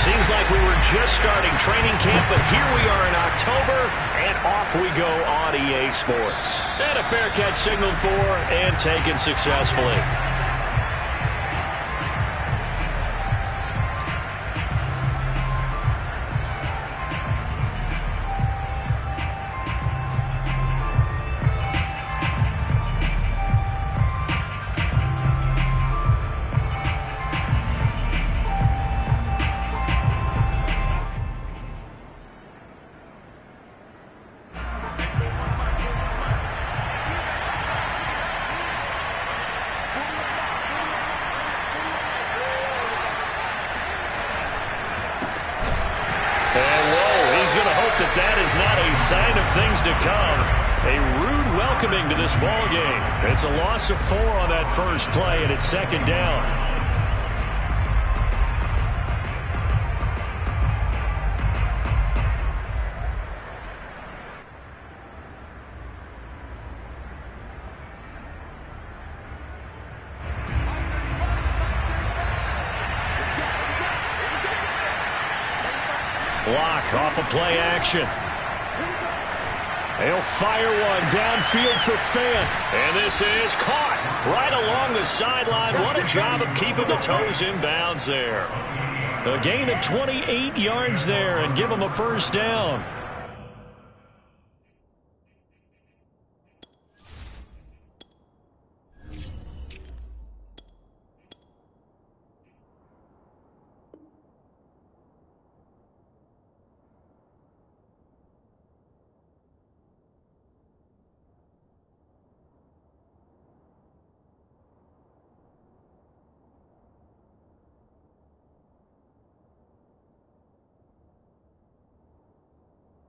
Seems like we were just starting training camp, but here we are in October, and off we go on EA Sports. And a fair catch signaled for and taken successfully. That is not a sign of things to come. A rude welcoming to this ball game. It's a loss of 4 on that first play, and it's second down. Block off of play action. He'll fire one downfield for Fant. And this is caught right along the sideline. What a job of keeping the toes in bounds there. A gain of 28 yards there and give him a first down.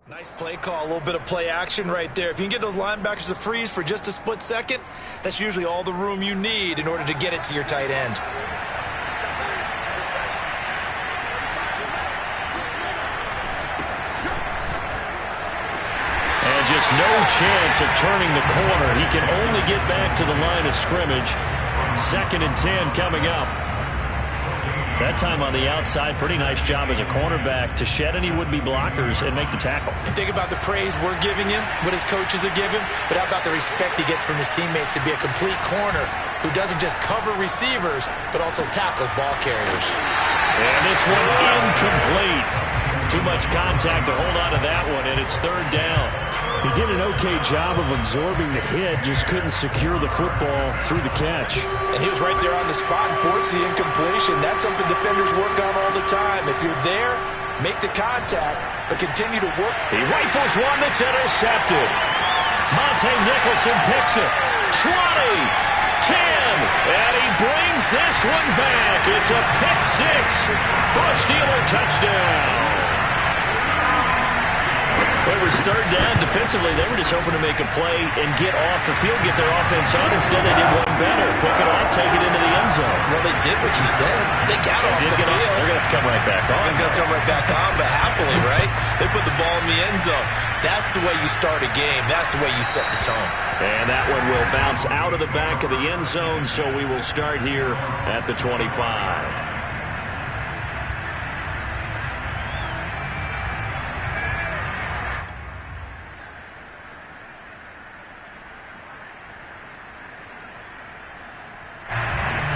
Nice play call, a little bit of play action right there. If you can get those linebackers to freeze for just a split second, that's usually all the room you need in order to get it to your tight end. And just no chance of turning the corner. He can only get back to the line of scrimmage. 2nd and 10 coming up. That time on the outside, pretty nice job as a cornerback to shed any would-be blockers and make the tackle. And think about the praise we're giving him, what his coaches are giving, but how about the respect he gets from his teammates to be a complete corner who doesn't just cover receivers, but also tackles ball carriers. And this one incomplete. Too much contact to hold on to that one, and it's 3rd down. He did an okay job of absorbing the hit, just couldn't secure the football through the catch. And he was right there on the spot and forced the incompletion. That's something defenders work on all the time. If you're there, make the contact, but continue to work. He rifles one that's intercepted. Monte Nicholson picks it. 20, 10, and he brings this one back. It's a pick 6 for a Steeler touchdown. It was 3rd down. Defensively, they were just hoping to make a play and get off the field, get their offense on. Instead, they did one better. Pick it off, take it into the end zone. Well, they did what you said. They got off the field. They're going to have to come right back on. They're going to come right back on, but happily, right? They put the ball in the end zone. That's the way you start a game. That's the way you set the tone. And that one will bounce out of the back of the end zone, so we will start here at the 25.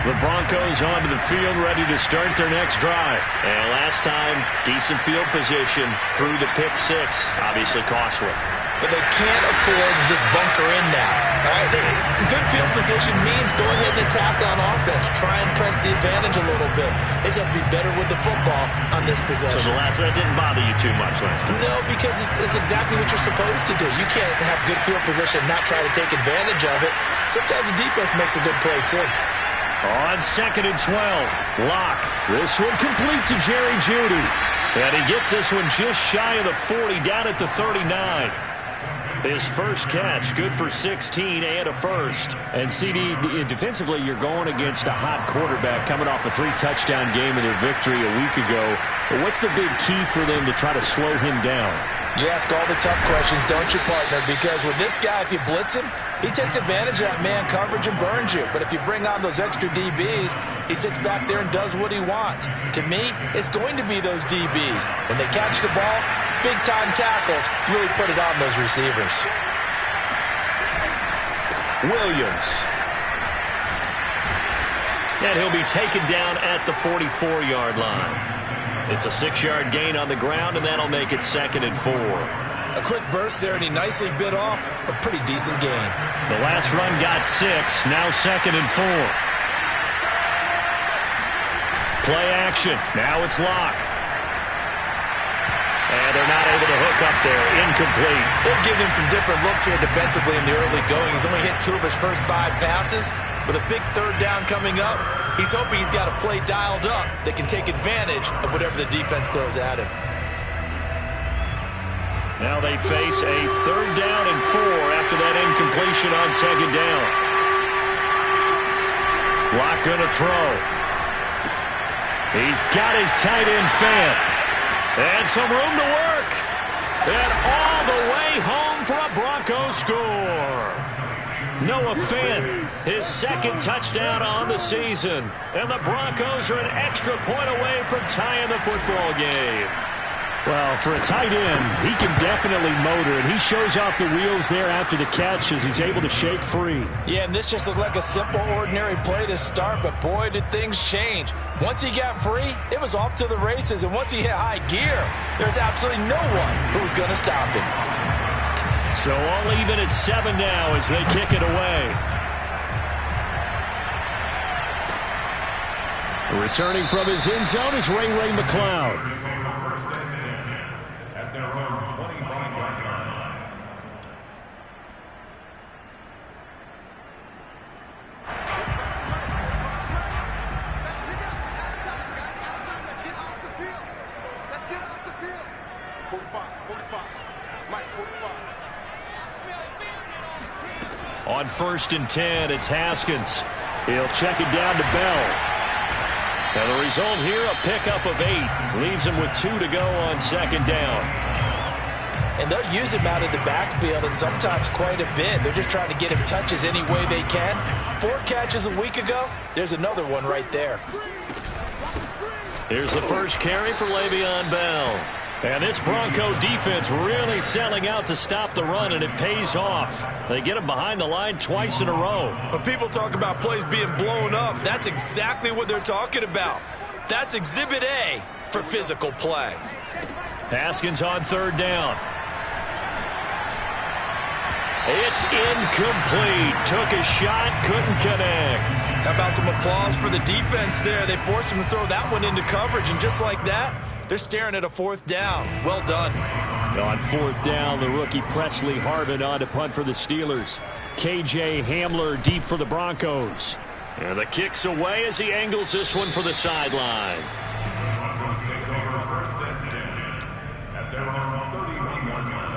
The Broncos onto the field, ready to start their next drive. And last time, decent field position through the pick 6. Obviously costly. But they can't afford to just bunker in now. All right, good field position means go ahead and attack on offense. Try and press the advantage a little bit. They just have to be better with the football on this possession. So the last one didn't bother you too much last time? No, because it's exactly what you're supposed to do. You can't have good field position and not try to take advantage of it. Sometimes the defense makes a good play, too. On 2nd and 12, Locke. This one complete to Jerry Jeudy. And he gets this one just shy of the 40, down at the 39. His first catch, good for 16 and a first. And CD, defensively, you're going against a hot quarterback coming off a 3-touchdown game in their victory a week ago. But what's the big key for them to try to slow him down? You ask all the tough questions, don't you, partner? Because with this guy, if you blitz him, he takes advantage of that man coverage and burns you. But if you bring on those extra DBs, he sits back there and does what he wants. To me, it's going to be those DBs. When they catch the ball, big-time tackles really put it on those receivers. Williams. And he'll be taken down at the 44-yard line. It's a 6-yard gain on the ground, and that'll make it 2nd and 4. A quick burst there, and he nicely bit off a pretty decent gain. The last run got 6, now 2nd and 4. Play action. Now it's Locke. And they're not able to hook up there. Incomplete. They've given him some different looks here defensively in the early going. He's only hit 2 of his first 5 passes. With a big 3rd down coming up, he's hoping he's got a play dialed up that can take advantage of whatever the defense throws at him. Now they face a 3rd down and 4 after that incompletion on 2nd down. Locke gonna throw. He's got his tight end fan. And some room to work. And all the way home for a Broncos score. Noah Fant, his 2nd touchdown on the season. And the Broncos are an extra point away from tying the football game. Well, for a tight end, he can definitely motor, and he shows off the wheels there after the catch as he's able to shake free. Yeah, and this just looked like a simple, ordinary play to start, but boy, did things change. Once he got free, it was off to the races, and once he hit high gear, there's absolutely no one who was going to stop him. So all even at 7 now as they kick it away. Returning from his end zone is Ray McCloud. On 1st and 10, it's Haskins. He'll check it down to Bell. And the result here, a pickup of 8. Leaves him with 2 to go on 2nd down. And they'll use him out of the backfield, and sometimes quite a bit. They're just trying to get him touches any way they can. 4 catches a week ago. There's another one right there. Here's the first carry for Le'Veon Bell. And this Bronco defense really selling out to stop the run, and it pays off. They get him behind the line twice in a row. When people talk about plays being blown up, that's exactly what they're talking about. That's Exhibit A for physical play. Haskins on 3rd down. It's incomplete. Took a shot, couldn't connect. How about some applause for the defense there? They forced him to throw that one into coverage, and just like that, they're staring at a 4th down. Well done. On 4th down, the rookie Presley Harvin on to punt for the Steelers. KJ Hamler deep for the Broncos. And the kick's away as he angles this one for the sideline. Broncos take over 1st and 10 at their own 31-yard line.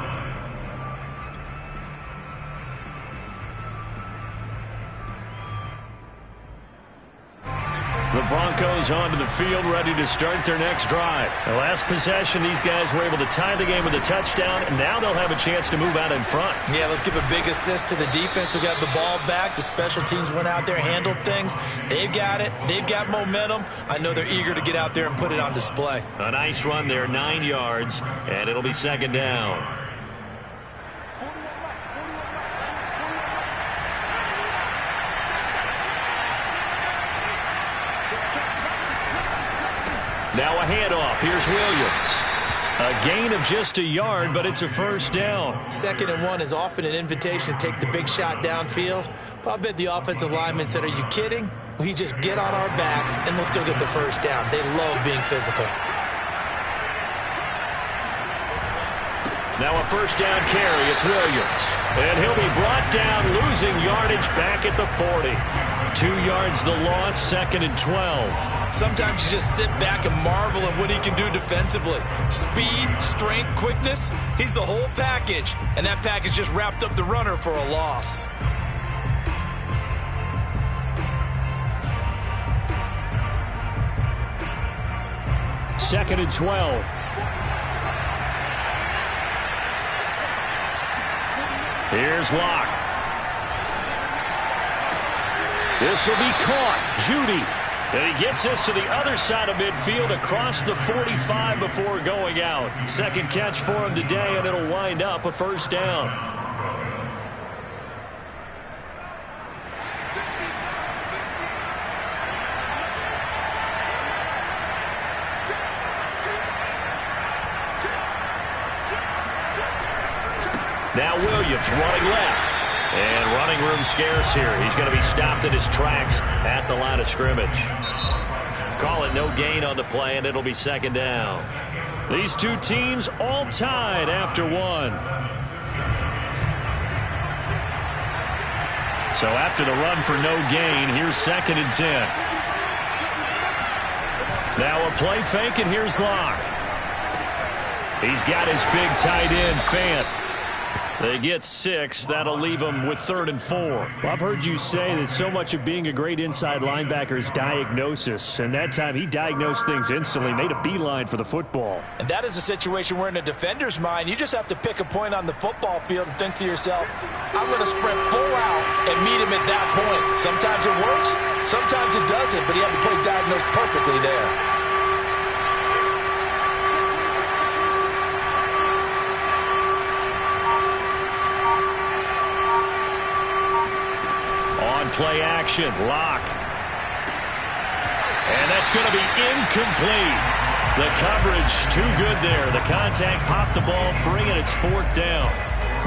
The Broncos onto the field, ready to start their next drive. The last possession, these guys were able to tie the game with a touchdown, and now they'll have a chance to move out in front. Yeah, let's give a big assist to the defense who got the ball back. The special teams went out there, handled things. They've got it. They've got momentum. I know they're eager to get out there and put it on display. A nice run there, 9 yards, and it'll be 2nd down. Now a handoff. Here's Williams. A gain of just a yard, but it's a 1st down. 2nd and 1 is often an invitation to take the big shot downfield. But I bet the offensive lineman said, are you kidding? We just get on our backs and let's go get the 1st down. They love being physical. Now a 1st down carry. It's Williams. And he'll be brought down, losing yardage back at the 40. 2 yards the loss, 2nd and 12. Sometimes you just sit back and marvel at what he can do defensively. Speed, strength, quickness, he's the whole package. And that package just wrapped up the runner for a loss. Second and 12. Here's Locke. This will be caught. Judy. And he gets this to the other side of midfield across the 45 before going out. Second catch for him today, and it'll wind up a first down. Now Williams running left. And running room scarce here. He's going to be stopped in his tracks at the line of scrimmage. Call it no gain on the play, and it'll be second down. These two teams all tied after one. So after the run for no gain, here's 2nd and 10. Now a play fake, and here's Locke. He's got his big tight end, Fant. They get 6. That'll leave them with 3rd and 4. Well, I've heard you say that so much of being a great inside linebacker is diagnosis. And that time he diagnosed things instantly, made a beeline for the football. And that is a situation where in a defender's mind, you just have to pick a point on the football field and think to yourself, I'm going to sprint full out and meet him at that point. Sometimes it works, sometimes it doesn't, but he had the play diagnosed perfectly there. Play action. Locke. And that's going to be incomplete. The coverage too good there. The contact popped the ball free, and it's 4th down.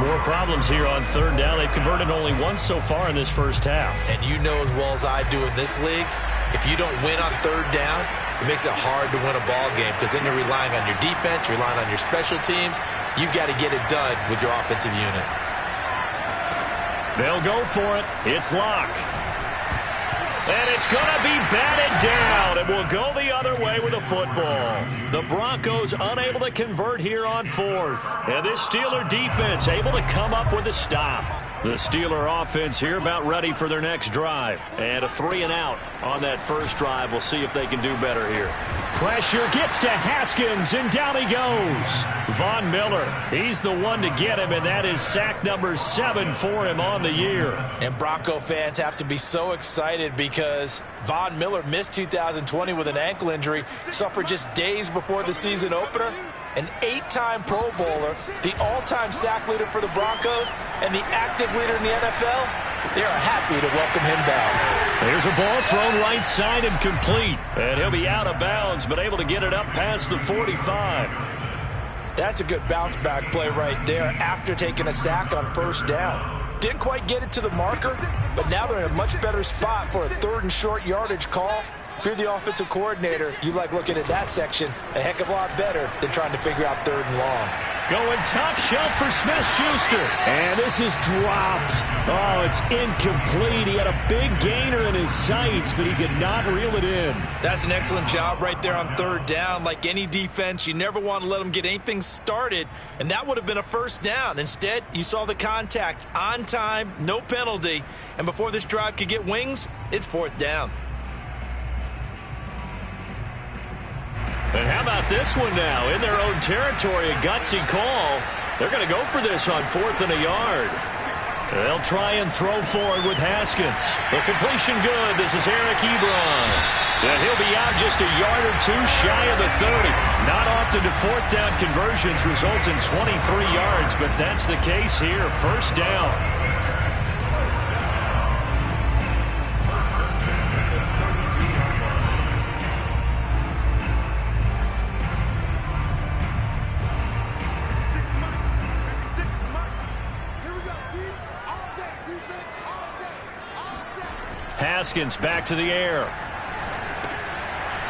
More problems here on 3rd down. They've converted only once so far in this first half. And you know as well as I do in this league, if you don't win on 3rd down, it makes it hard to win a ball game because then you're relying on your defense, relying on your special teams. You've got to get it done with your offensive unit. They'll go for it. It's Locke. And it's going to be batted down, and will go the other way with the football. The Broncos unable to convert here on 4th. And this Steeler defense able to come up with a stop. The Steeler offense here about ready for their next drive. And a 3-and-out on that first drive. We'll see if they can do better here. Pressure gets to Haskins, and down he goes. Von Miller, he's the one to get him, and that is sack number 7 for him on the year. And Bronco fans have to be so excited because Von Miller missed 2020 with an ankle injury, suffered just days before the season opener. An 8-time Pro Bowler, the all-time sack leader for the Broncos, and the active leader in the NFL. They are happy to welcome him back. There's a ball thrown right side and complete. And he'll be out of bounds, but able to get it up past the 45. That's a good bounce-back play right there after taking a sack on 1st down. Didn't quite get it to the marker, but now they're in a much better spot for a 3rd and short yardage call. If you're the offensive coordinator, you like looking at that section a heck of a lot better than trying to figure out 3rd and long. Going top shelf for Smith-Schuster. And this is dropped. Oh, it's incomplete. He had a big gainer in his sights, but he could not reel it in. That's an excellent job right there on 3rd down. Like any defense, you never want to let them get anything started, and that would have been a 1st down. Instead, you saw the contact on time, no penalty, and before this drive could get wings, it's 4th down. And how about this one now? In their own territory, a gutsy call. They're going to go for this on 4th and a yard. They'll try and throw forward with Haskins. The completion good. This is Eric Ebron. And he'll be out just a yard or 2 shy of the 30. Not often do 4th down conversions result in 23 yards, but that's the case here. 1st down. Haskins back to the air.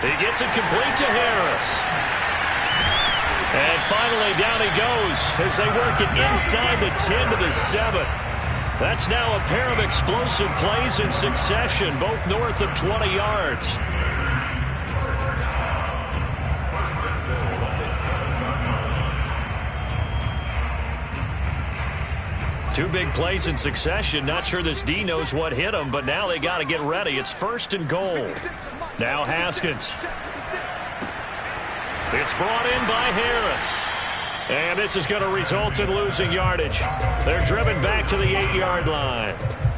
He gets it complete to Harris. And finally down he goes as they work it inside the 10 to the 7. That's now a pair of explosive plays in succession, both north of 20 yards. Two big plays in succession. Not sure this D knows what hit him, but now they got to get ready. It's 1st and goal. Now Haskins. It's brought in by Harris. And this is going to result in losing yardage. They're driven back to the 8-yard line.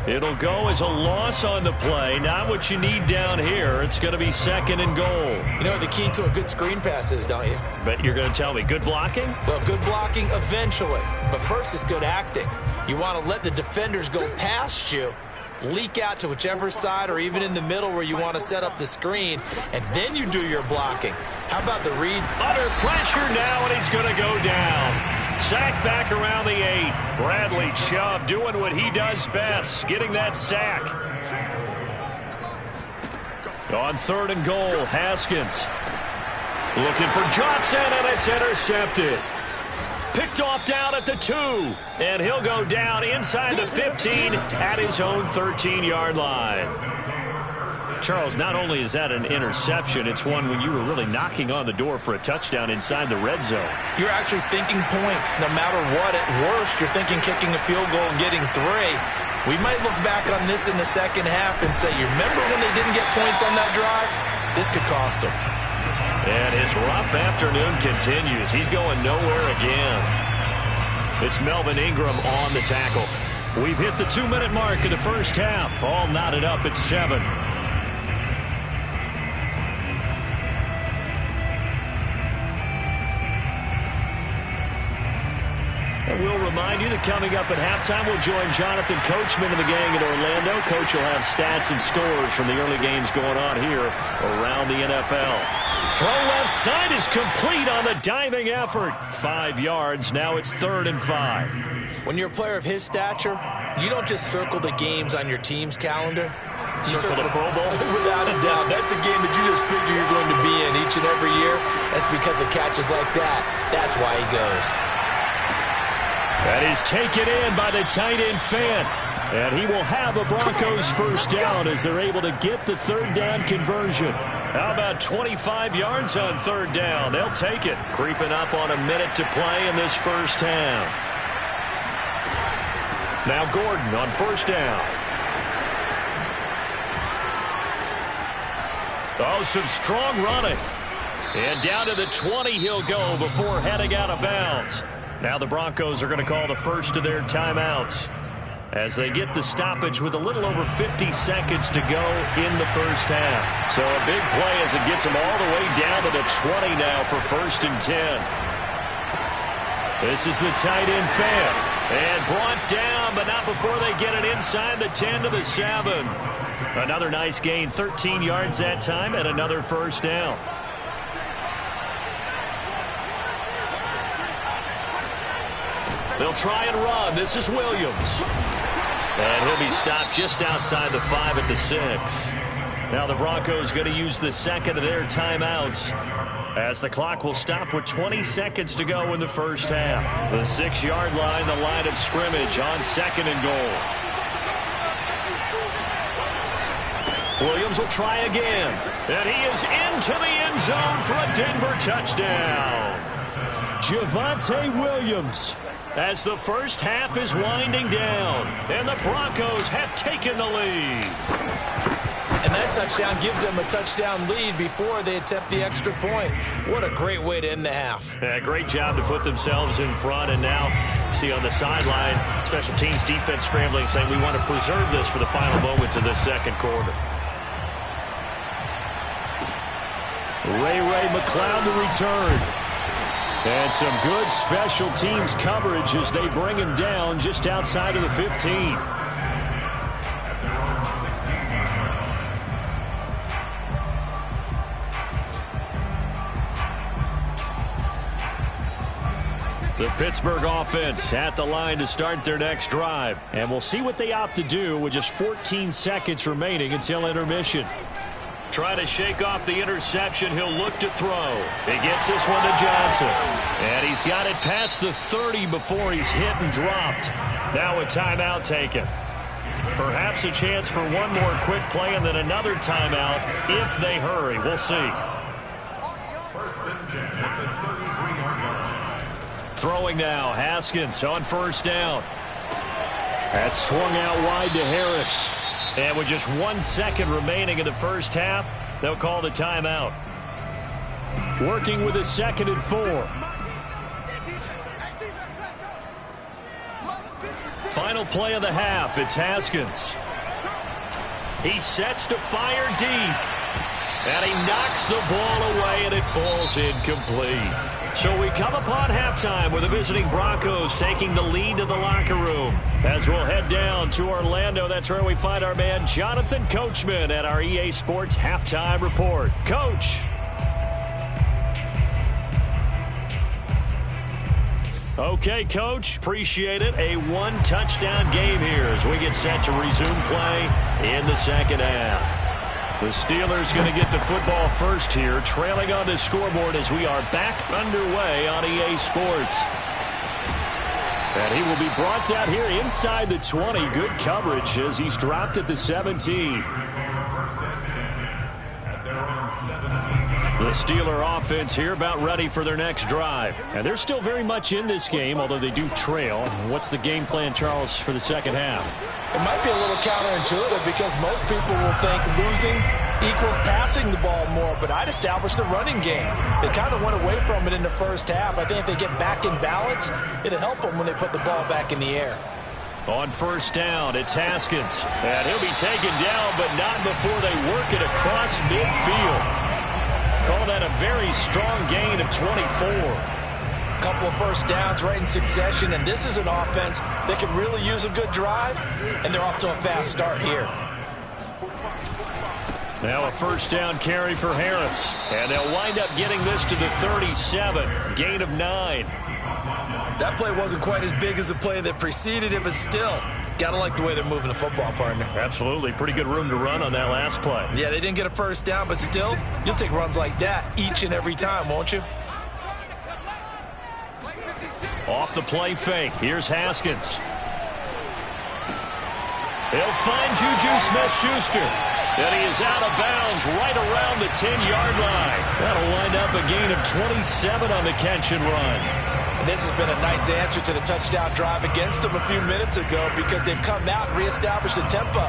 It'll go as a loss on the play. Not what you need down here. It's going to be 2nd and goal. You know what the key to a good screen pass is, don't you? But you're going to tell me, good blocking? Well, good blocking eventually. But first, it's good acting. You want to let the defenders go past you, leak out to whichever side or even in the middle where you want to set up the screen, and then you do your blocking. How about the read? Under pressure now, and he's going to go down. Sack back around the 8. Bradley Chubb doing what he does best, getting that sack. On 3rd and goal, Haskins looking for Johnson, and it's intercepted. Picked off down at the 2, and he'll go down inside the 15 at his own 13-yard line. Charles, not only is that an interception, it's one when you were really knocking on the door for a touchdown inside the red zone. You're actually thinking points. No matter what, at worst, you're thinking kicking a field goal and getting 3. We might look back on this in the second half and say, you remember when they didn't get points on that drive? This could cost them. And his rough afternoon continues. He's going nowhere again. It's Melvin Ingram on the tackle. We've hit the 2-minute mark of the first half. All knotted up at 7. And we'll remind you that coming up at halftime, we'll join Jonathan Coachman and the gang in Orlando. Coach will have stats and scores from the early games going on here around the NFL. Throw left side is complete on the diving effort. 5 yards. Now it's 3rd and 5. When you're a player of his stature, you don't just circle the games on your team's calendar. You circle the Pro Bowl? Without a doubt. That's a game that you just figure you're going to be in each and every year. That's because of catches like that. That's why he goes. That is taken in by the tight end Fant. And he will have a Broncos first down as they're able to get the 3rd down conversion. How about 25 yards on 3rd down? They'll take it. Creeping up on a minute to play in this first half. Now Gordon on 1st down. Oh, some strong running. And down to the 20 he'll go before heading out of bounds. Now the Broncos are going to call the first of their timeouts as they get the stoppage with a little over 50 seconds to go in the first half. So a big play as it gets them all the way down to the 20 now for 1st and 10. This is the tight end Fant. And brought down, but not before they get it inside the 10 to the 7. Another nice gain, 13 yards that time, and another first down. They'll try and run. This is Williams. And he'll be stopped just outside the 5 at the 6. Now the Broncos going to use the 2nd of their timeouts as the clock will stop with 20 seconds to go in the first half. The 6-yard line, the line of scrimmage on 2nd and goal. Williams will try again. And he is into the end zone for a Denver touchdown. Javonte Williams, as the first half is winding down, and the Broncos have taken the lead. And that touchdown gives them a touchdown lead before they attempt the extra point. What a great way to end the half. Yeah, great job to put themselves in front, and now see on the sideline, special teams defense scrambling, saying we want to preserve this for the final moments of this 2nd quarter. Ray McLeod to return. And some good special teams coverage as they bring him down just outside of the 15. The Pittsburgh offense at the line to start their next drive. And we'll see what they opt to do with just 14 seconds remaining until intermission. Trying to shake off the interception. He'll look to throw. He gets this one to Johnson. And he's got it past the 30 before he's hit and dropped. Now a timeout taken. Perhaps a chance for one more quick play and then another timeout if they hurry. We'll see. 1st and 10 at the 33-yard line. Throwing now. Haskins on 1st down. That's swung out wide to Harris. And with just 1 second remaining in the first half, they'll call the timeout. Working with a 2nd and 4. final play of the half. It's Haskins. He sets to fire deep. And he knocks the ball away, and it falls incomplete. So we come upon halftime with the visiting Broncos taking the lead to the locker room. As we'll head down to Orlando, that's where we find our man Jonathan Coachman at our EA Sports Halftime Report. Coach. Okay, Coach, appreciate it. A one-touchdown game here as we get set to resume play in the second half. The Steelers going to get the football first here, trailing on the scoreboard as we are back underway on EA Sports. And he will be brought down here inside the 20. Good coverage as he's dropped at the 17. The Steeler offense here about ready for their next drive. And they're still very much in this game, although they do trail. What's the game plan, Charles, for the second half? It might be a little counterintuitive because most people will think losing equals passing the ball more, but I'd establish the running game. They kind of went away from it in the first half. I think if they get back in balance, it'll help them when they put the ball back in the air. On first down, it's Haskins. And he'll be taken down, but not before they work it across midfield. Call that a very strong gain of 24. Couple of first downs right in succession, and this is an offense that can really use a good drive, and they're off to a fast start here. Now a first down carry for Harris, and they'll wind up getting this to the 37, gain of 9. That play wasn't quite as big as the play that preceded it, but still, gotta like the way they're moving the football, partner. Absolutely, pretty good room to run on that last play. Yeah, they didn't get a first down, but still, you'll take runs like that each and every time, won't you? Off the play fake. Here's Haskins. He'll find Juju Smith-Schuster. And he is out of bounds right around the 10-yard line. That'll wind up a gain of 27 on the catch and run. And this has been a nice answer to the touchdown drive against them a few minutes ago because they've come out and reestablished the tempo.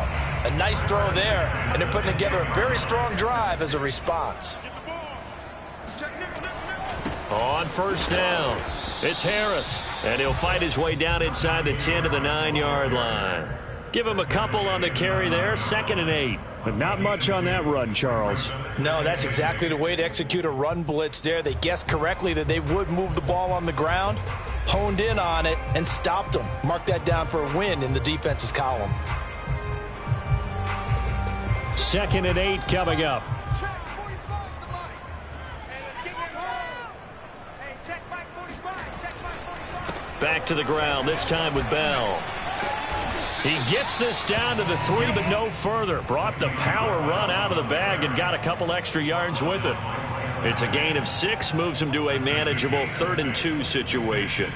A nice throw there, and they're putting together a very strong drive as a response. On first down, it's Harris, and he'll fight his way down inside the 10 to the 9-yard line. Give him a couple on the carry there, 2nd and 8. But not much on that run, Charles. No, that's exactly the way to execute a run blitz there. They guessed correctly that they would move the ball on the ground, honed in on it, and stopped them. Mark that down for a win in the defense's column. 2nd and 8 coming up. Back to the ground, this time with Bell. He gets this down to the 3, but no further. Brought the power run out of the bag and got a couple extra yards with it. It's a gain of 6, moves him to a manageable 3rd and 2 situation.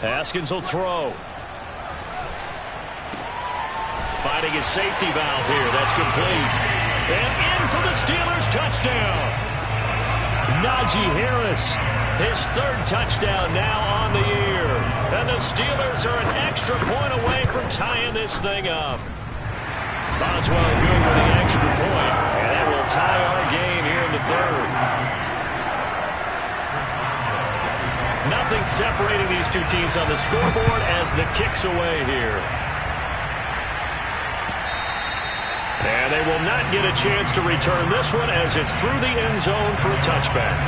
Haskins will throw. Finding his safety valve here. That's complete. And in for the Steelers touchdown. Najee Harris, his 3rd touchdown now on the year. And the Steelers are an extra point away from tying this thing up. Boswell good with the extra point, and that will tie our game here in the 3rd. Nothing separating these two teams on the scoreboard as the kick's away here. And they will not get a chance to return this one as it's through the end zone for a touchback.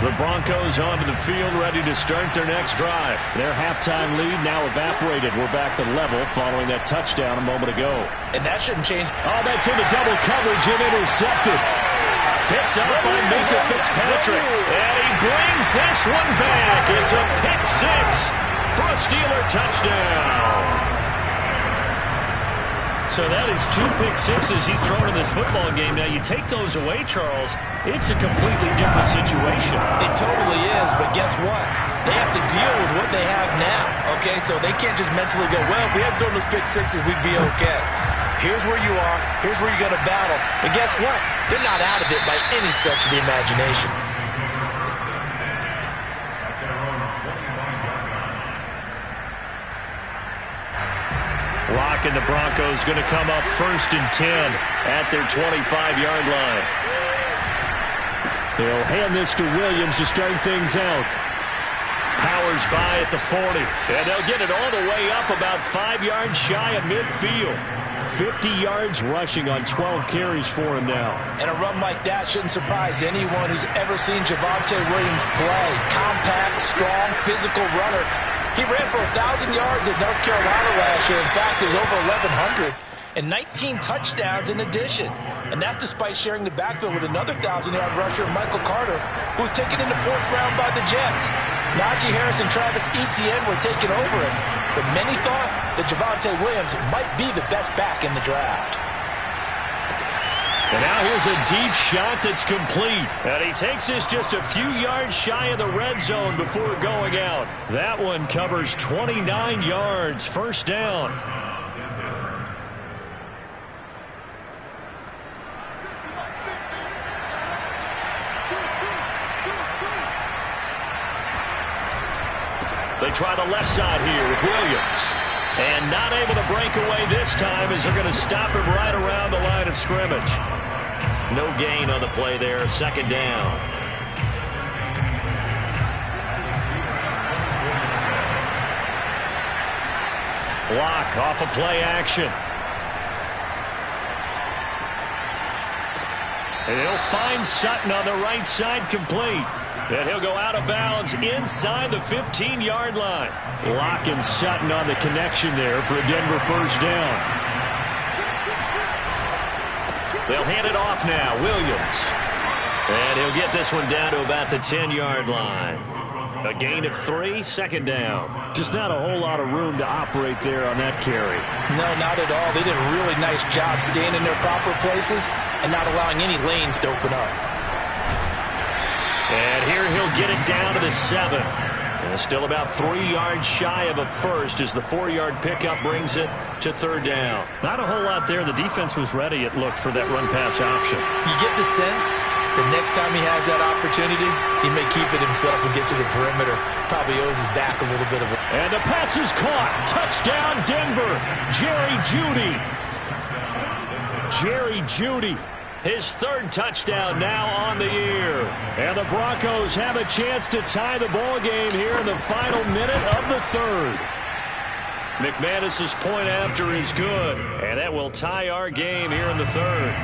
The Broncos onto the field ready to start their next drive. Their halftime lead now evaporated. We're back to level following that touchdown a moment ago. And that shouldn't change. Oh, that's into double coverage and intercepted. Picked up by Minka Fitzpatrick. And he brings this one back. It's a pick 6. For a Steeler touchdown. So that is 2 pick sixes he's thrown in this football game. Now, you take those away, Charles, it's a completely different situation. It totally is, but guess what? They have to deal with what they have now, okay? So they can't just mentally go, well, if we hadn't thrown those pick sixes, we'd be okay. Here's where you are. Here's where you're going to battle. But guess what? They're not out of it by any stretch of the imagination. and the Broncos going to come up 1st and 10 at their 25-yard line. They'll hand this to Williams to start things out. Powers by at the 40, and they'll get it all the way up about 5 yards shy of midfield. 50 yards rushing on 12 carries for him now. And a run like that shouldn't surprise anyone who's ever seen Javonte Williams play. Compact, strong, physical runner. He ran for 1,000 yards at North Carolina last year. In fact, there's over 1,100 and 19 touchdowns in addition. And that's despite sharing the backfield with another 1,000-yard rusher, Michael Carter, who was taken in the 4th round by the Jets. Najee Harris and Travis Etienne were taking over him, but many thought that Javonte Williams might be the best back in the draft. And now here's a deep shot that's complete. And he takes this just a few yards shy of the red zone before going out. That one covers 29 yards, 1st down. They try the left side here with Williams. And not able to break away this time as they're going to stop him right around the line of scrimmage. No gain on the play there, 2nd down. Block off of play action. And he'll find Sutton on the right side complete. And he'll go out of bounds inside the 15-yard line. Locke and Sutton on the connection there for a Denver 1st down. They'll hand it off now, Williams. And he'll get this one down to about the 10-yard line. A gain of 3, 2nd down. Just not a whole lot of room to operate there on that carry. No, not at all. They did a really nice job staying in their proper places and not allowing any lanes to open up. And here he'll get it down to the 7. And still about 3 yards shy of a first as the 4-yard pickup brings it to 3rd down. Not a whole lot there. The defense was ready, it looked, for that run-pass option. You get the sense the next time he has that opportunity, he may keep it himself and get to the perimeter. Probably owes his back a little bit of it. And the pass is caught. Touchdown, Denver. Jerry Jeudy. Jerry Jeudy. His 3rd touchdown now on the year. And the Broncos have a chance to tie the ball game here in the final minute of the 3rd. McManus's point after is good, and that will tie our game here in the 3rd.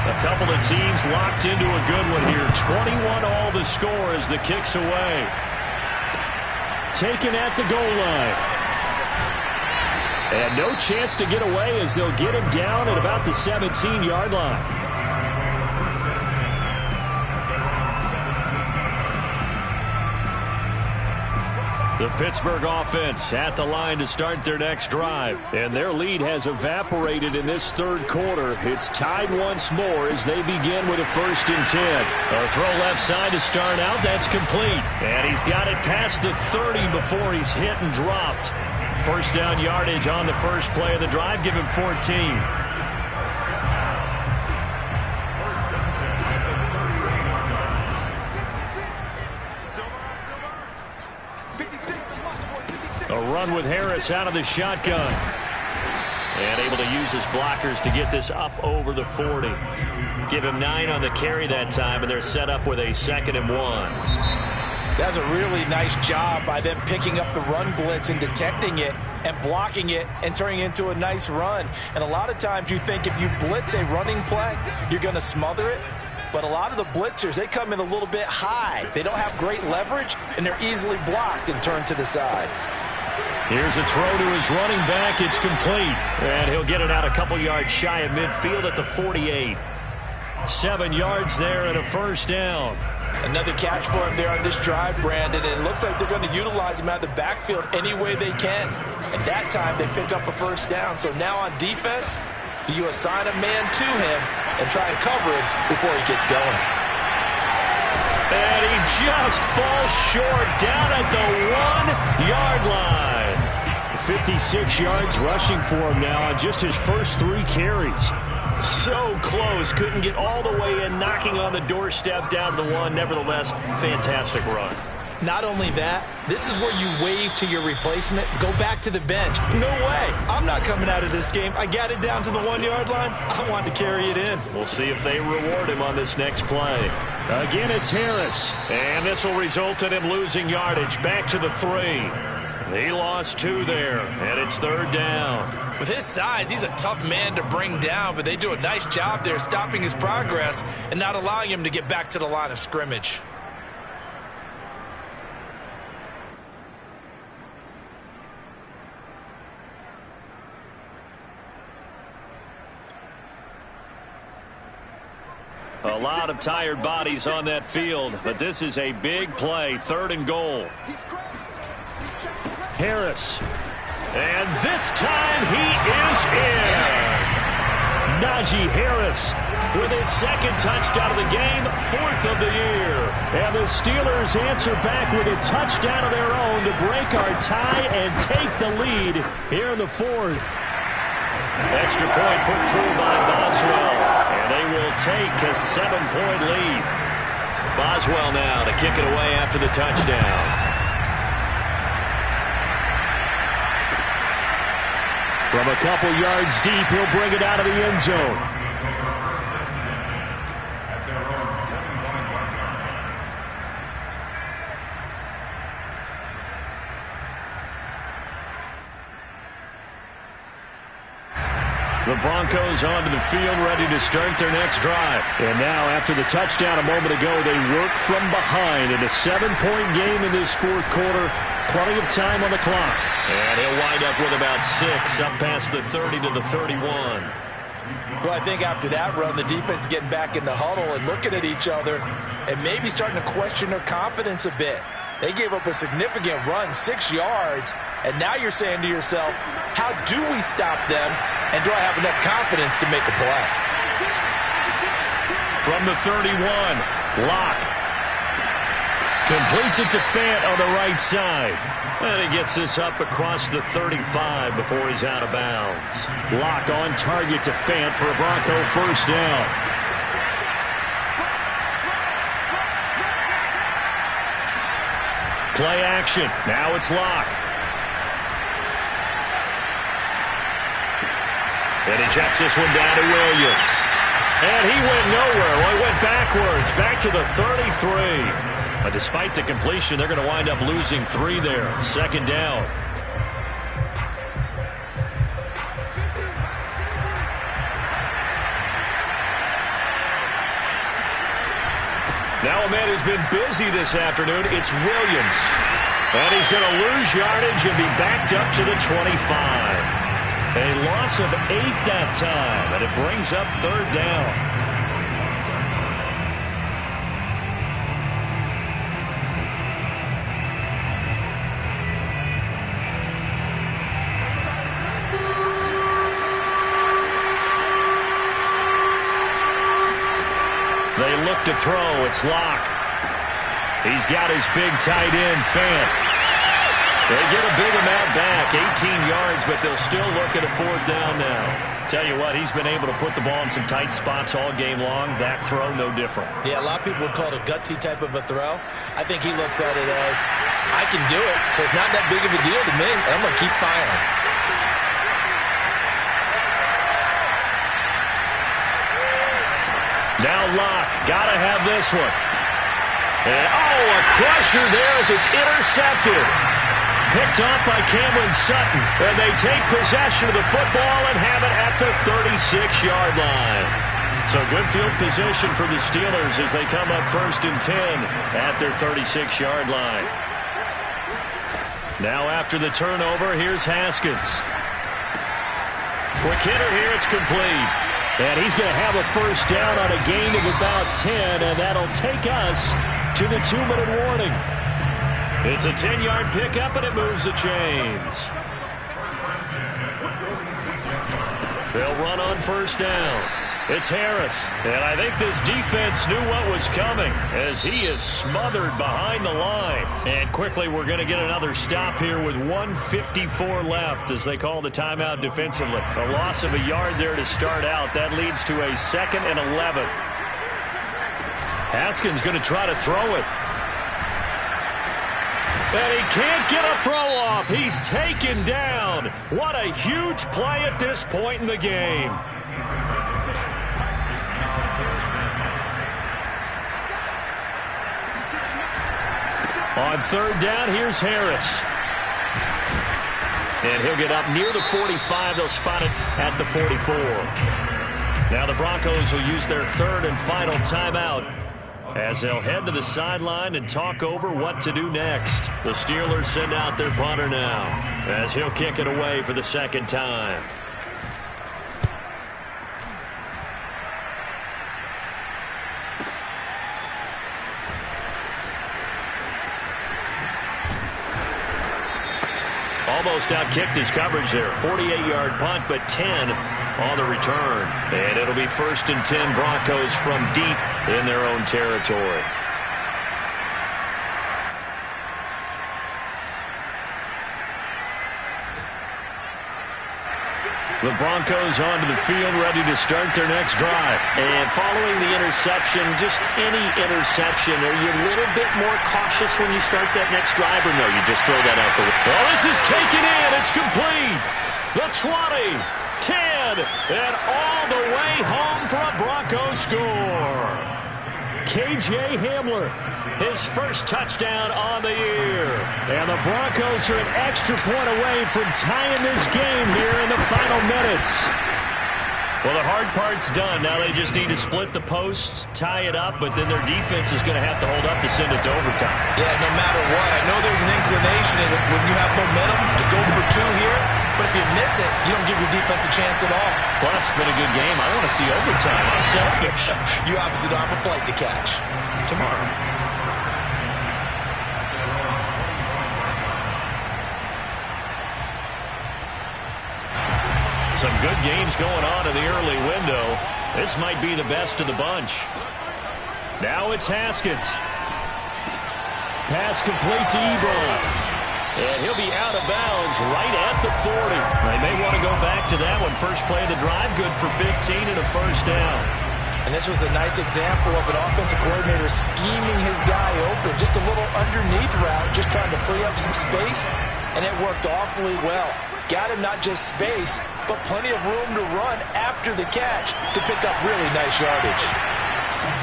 A couple of teams locked into a good one here. 21 all the score as the kick's away. Taken at the goal line. And no chance to get away as they'll get him down at about the 17-yard line. The Pittsburgh offense at the line to start their next drive. And their lead has evaporated in this 3rd quarter. It's tied once more as they begin with a 1st and 10. A throw left side to start out. That's complete. And he's got it past the 30 before he's hit and dropped. 1st down yardage on the first play of the drive. Give him 14. A run with Harris out of the shotgun. And able to use his blockers to get this up over the 40. Give him 9 on the carry that time, and they're set up with a 2nd and 1. That's a really nice job by them picking up the run blitz and detecting it and blocking it and turning it into a nice run. And a lot of times you think if you blitz a running play, you're going to smother it. But a lot of the blitzers, they come in a little bit high. They don't have great leverage, and they're easily blocked and turned to the side. Here's a throw to his running back. It's complete. And he'll get it out a couple yards shy of midfield at the 48. 7 yards there and a 1st down. Another catch for him there on this drive, Brandon, and it looks like they're going to utilize him out of the backfield any way they can. And that time they pick up a 1st down. So now on defense, do you assign a man to him and try and cover him before he gets going? And he just falls short down at the 1-yard line. 56 yards rushing for him now on just his first 3 carries. So close, couldn't get all the way in, knocking on the doorstep down to the 1. Nevertheless, fantastic run. Not only that, this is where you wave to your replacement, go back to the bench. No way. I'm not coming out of this game. I got it down to the 1-yard line. I want to carry it in. We'll see if they reward him on this next play. Again, it's Harris. And this will result in him losing yardage back to the 3. He lost 2 there, and it's 3rd down. With his size, he's a tough man to bring down, but they do a nice job there stopping his progress and not allowing him to get back to the line of scrimmage. A lot of tired bodies on that field, but this is a big play, 3rd and goal. Harris. And this time he is in. Najee Harris with his 2nd touchdown of the game, 4th of the year. And the Steelers answer back with a touchdown of their own to break our tie and take the lead here in the 4th. Extra point put through by Boswell, and they will take a 7-point lead. Boswell now to kick it away after the touchdown. From a couple yards deep, he'll bring it out of the end zone. The Broncos onto the field, ready to start their next drive. And now, after the touchdown a moment ago, they work from behind in a 7-point game in this 4th quarter. Plenty of time on the clock. And he'll wind up with about 6, up past the 30 to the 31. Well, I think after that run, the defense is getting back in the huddle and looking at each other and maybe starting to question their confidence a bit. They gave up a significant run, 6 yards, and now you're saying to yourself, how do we stop them, and do I have enough confidence to make a play? From the 31, Locke completes it to Fant on the right side. And he gets this up across the 35 before he's out of bounds. Locke on target to Fant for a Bronco 1st down. Play action. Now it's Locke. And he checks this one down to Williams. And he went nowhere. Well, he went backwards, back to the 33. But despite the completion, they're going to wind up losing 3 there. 2nd down. Now a man who's been busy this afternoon, it's Williams. And he's going to lose yardage and be backed up to the 25. A loss of 8 that time, and it brings up 3rd down. They look to throw. It's Locke. He's got his big tight end, Fant. They get a big amount back, 18 yards, but they'll still look at a 4th down now. Tell you what, he's been able to put the ball in some tight spots all game long. That throw, no different. Yeah, a lot of people would call it a gutsy type of a throw. I think he looks at it as, I can do it, so it's not that big of a deal to me, and I'm going to keep firing. Now Locke, got to have this one. And, a crusher there as it's intercepted. Picked off by Cameron Sutton. And they take possession of the football and have it at the 36-yard line. So good field position for the Steelers as they come up 1st and 10 at their 36-yard line. Now after the turnover, here's Haskins. Quick hitter here, it's complete. And he's going to have a 1st down on a gain of about 10, and that'll take us to the 2-minute warning. It's a 10-yard pickup, and it moves the chains. They'll run on 1st down. It's Harris, and I think this defense knew what was coming as he is smothered behind the line. And quickly, we're going to get another stop here with 1:54 left as they call the timeout defensively. A loss of a yard there to start out. That leads to a 2nd and 11. Haskins going to try to throw it. And he can't get a throw off. He's taken down. What a huge play at this point in the game. On third down, here's Harris. And he'll get up near the 45. They'll spot it at the 44. Now the Broncos will use their third and final timeout as they'll head to the sideline and talk over what to do next. The Steelers send out their punter now as he'll kick it away for the second time. Almost outkicked his coverage there. 48-yard punt, but 10 on the return. And it'll be 1st and 10 Broncos from deep in their own territory. The Broncos onto the field, ready to start their next drive. And following the interception, just any interception, are you a little bit more cautious when you start that next drive, or no, you just throw that out the window? Well, this is taken in. It's complete. The 20, 10, and all the way home for a Broncos score. K.J. Hamler, his first touchdown on the year. And the Broncos are an extra point away from tying this game here in the final minutes. Well, the hard part's done. Now they just need to split the posts, tie it up, but then their defense is going to have to hold up to send it to overtime. Yeah, no matter what. I know there's an inclination in it when you have momentum to go for two here, but if you miss it, you don't give your defense a chance at all. Plus, it's been a good game. I want to see overtime. I'm selfish. You obviously don't have a flight to catch tomorrow. Some good games going on in the early window. This might be the best of the bunch. Now it's Haskins. Pass complete to Ebron. And he'll be out of bounds right at the 40. They may want to go back to that one. First play of the drive, good for 15 and a first down. And this was a nice example of an offensive coordinator scheming his guy open. Just a little underneath route, just trying to free up some space, and it worked awfully well. Got him not just space, but plenty of room to run after the catch to pick up really nice yardage.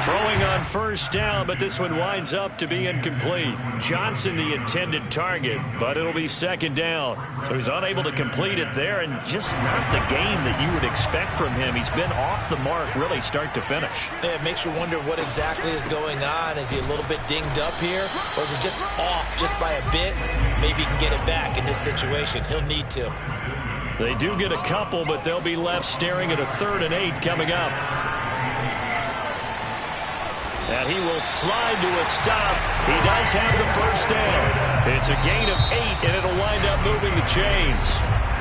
Throwing on first down, but this one winds up to be incomplete. Johnson the intended target, but it'll be second down. So he's unable to complete it there, and just not the game that you would expect from him. He's been off the mark really start to finish. Yeah, it makes you wonder what exactly is going on. Is he a little bit dinged up here, or is it just off just by a bit? Maybe he can get it back in this situation. He'll need to. They do get a couple, but they'll be left staring at a 3rd and 8 coming up. And he will slide to a stop. He does have the first down. It's a gain of 8, and it'll wind up moving the chains.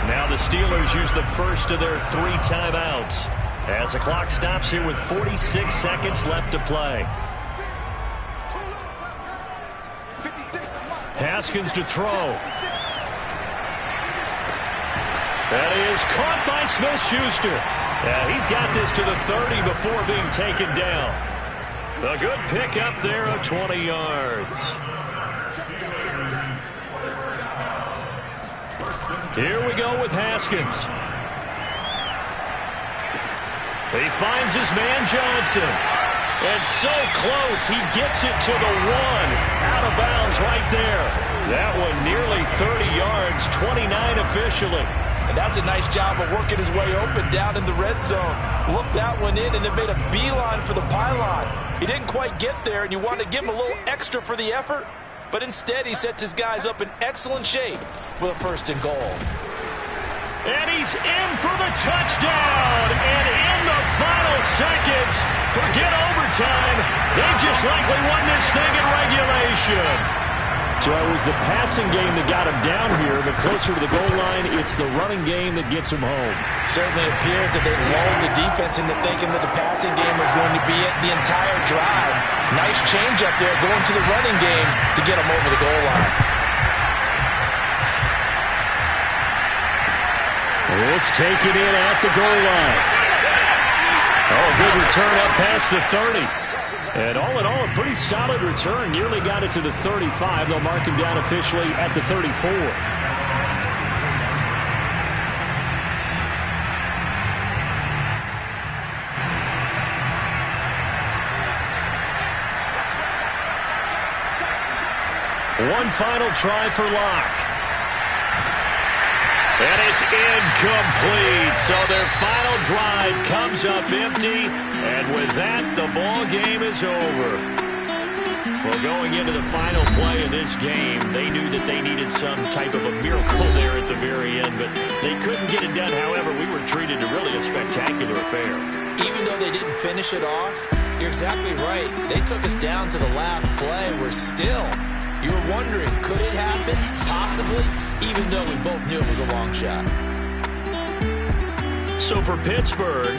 Now the Steelers use the first of their 3 timeouts as the clock stops here with 46 seconds left to play. Haskins to throw. That is caught by Smith-Schuster. Yeah, he's got this to the 30 before being taken down. A good pick up there of 20 yards. Here we go with Haskins. He finds his man Johnson. And so close, he gets it to the 1. Out of bounds right there. That one nearly 30 yards, 29 officially. And that's a nice job of working his way open down in the red zone. Looked that one in, and it made a beeline for the pylon. He didn't quite get there, and you want to give him a little extra for the effort. But instead, he sets his guys up in excellent shape with a 1st and goal. And he's in for the touchdown. And in the final seconds, forget overtime. They just likely won this thing in regulation. So it was the passing game that got him down here, but closer to the goal line, it's the running game that gets him home. Certainly appears that they lulled the defense into thinking that the passing game was going to be it the entire drive. Nice change up there going to the running game to get him over the goal line. This taken in at the goal line. Oh, good return up past the 30. And all in all, a pretty solid return. Nearly got it to the 35. They'll mark him down officially at the 34. One final try for Locke. And it's incomplete. So their final drive comes up empty. And with that, the ball game is over. Well, going into the final play of this game, they knew that they needed some type of a miracle there at the very end. But they couldn't get it done. However, we were treated to really a spectacular affair. Even though they didn't finish it off, you're exactly right. They took us down to the last play. We're still... You were wondering, could it happen? Possibly, even though we both knew it was a long shot. So for Pittsburgh,